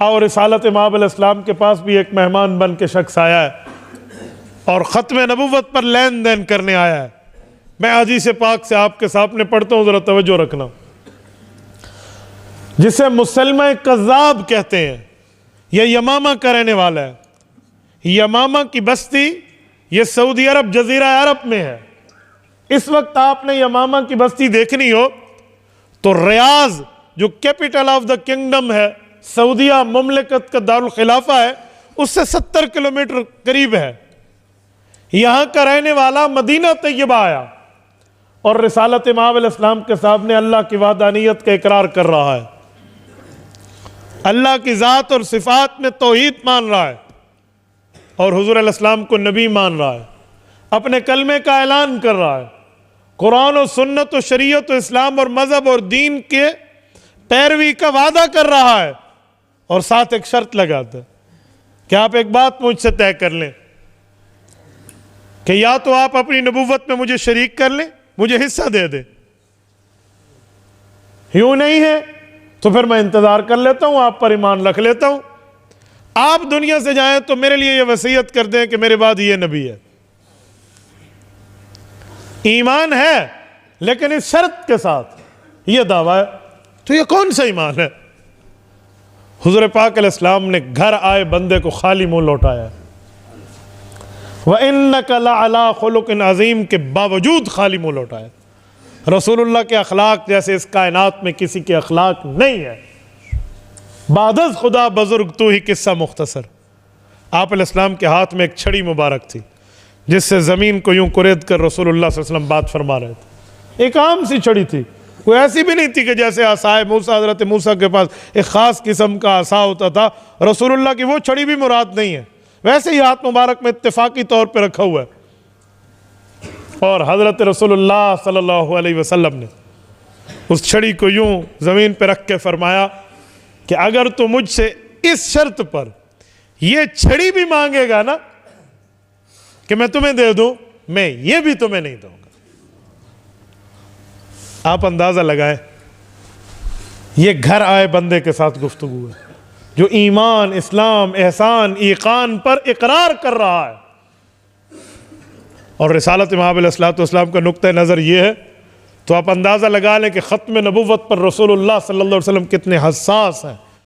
اور رسالت مآب علیہ السلام کے پاس بھی ایک مہمان بن کے شخص آیا ہے اور ختم نبوت پر لین دین کرنے آیا ہے۔ میں حدیث پاک سے آپ کے سامنے پڑھتا ہوں، ذرا توجہ رکھنا۔ جسے مسلمہ کذاب کہتے ہیں، یہ یمامہ کا رہنے والا ہے۔ یمامہ کی بستی یہ سعودی عرب، جزیرہ عرب میں ہے۔ اس وقت آپ نے یمامہ کی بستی دیکھنی ہو تو ریاض جو کیپٹل آف دا کنگڈم ہے، سعودیہ مملکت کا دارالخلافہ ہے، اس سے 70 کلومیٹر قریب ہے۔ یہاں کا رہنے والا مدینہ طیبہ آیا اور رسالت مآب علیہ السلام کے سامنے اللہ کی وحدانیت کا اقرار کر رہا ہے، اللہ کی ذات اور صفات میں توحید مان رہا ہے اور حضور علیہ السلام کو نبی مان رہا ہے، اپنے کلمے کا اعلان کر رہا ہے، قرآن و سنت و شریعت و اسلام اور مذہب اور دین کے پیروی کا وعدہ کر رہا ہے، اور ساتھ ایک شرط لگاتا ہے کہ آپ ایک بات مجھ سے طے کر لیں کہ یا تو آپ اپنی نبوت میں مجھے شریک کر لیں، مجھے حصہ دے دیں، یوں نہیں ہے تو پھر میں انتظار کر لیتا ہوں، آپ پر ایمان رکھ لیتا ہوں۔ آپ دنیا سے جائیں تو میرے لیے یہ وصیت کر دیں کہ میرے بعد یہ نبی ہے۔ ایمان ہے لیکن اس شرط کے ساتھ یہ دعویٰ ہے، تو یہ کون سا ایمان ہے؟ حضور پاک علیہ السلام نے گھر آئے بندے کو خالی منہ لوٹایا، وَإِنَّكَ لَعَلَىٰ خُلُقٍ عَظِيمٍ کے باوجود خالی منہ لوٹایا۔ رسول اللہ کے اخلاق جیسے اس کائنات میں کسی کے اخلاق نہیں ہے۔ بعد از خدا بزرگ تو ہی قصہ مختصر۔ آپ علیہ السلام کے ہاتھ میں ایک چھڑی مبارک تھی جس سے زمین کو یوں کرید کر رسول اللہ صلی اللہ علیہ وسلم بات فرما رہے تھے۔ ایک عام سی چھڑی تھی، کوئی ایسی بھی نہیں تھی کہ جیسے عصائے موسیٰ، حضرت موسیٰ کے پاس ایک خاص قسم کا عصا ہوتا تھا، رسول اللہ کی وہ چھڑی بھی مراد نہیں ہے، ویسے ہی ہاتھ مبارک میں اتفاقی طور پہ رکھا ہوا ہے۔ اور حضرت رسول اللہ صلی اللہ علیہ وسلم نے اس چھڑی کو یوں زمین پہ رکھ کے فرمایا کہ اگر تو مجھ سے اس شرط پر یہ چھڑی بھی مانگے گا نا کہ میں تمہیں دے دوں، میں یہ بھی تمہیں نہیں دوں گا۔ آپ اندازہ لگائیں، یہ گھر آئے بندے کے ساتھ گفتگو ہے جو ایمان، اسلام، احسان، ایقان پر اقرار کر رہا ہے، اور رسالت مآب علیہ السلام کا نقطہ نظر یہ ہے، تو آپ اندازہ لگا لیں کہ ختم نبوت پر رسول اللہ صلی اللہ علیہ وسلم کتنے حساس ہیں۔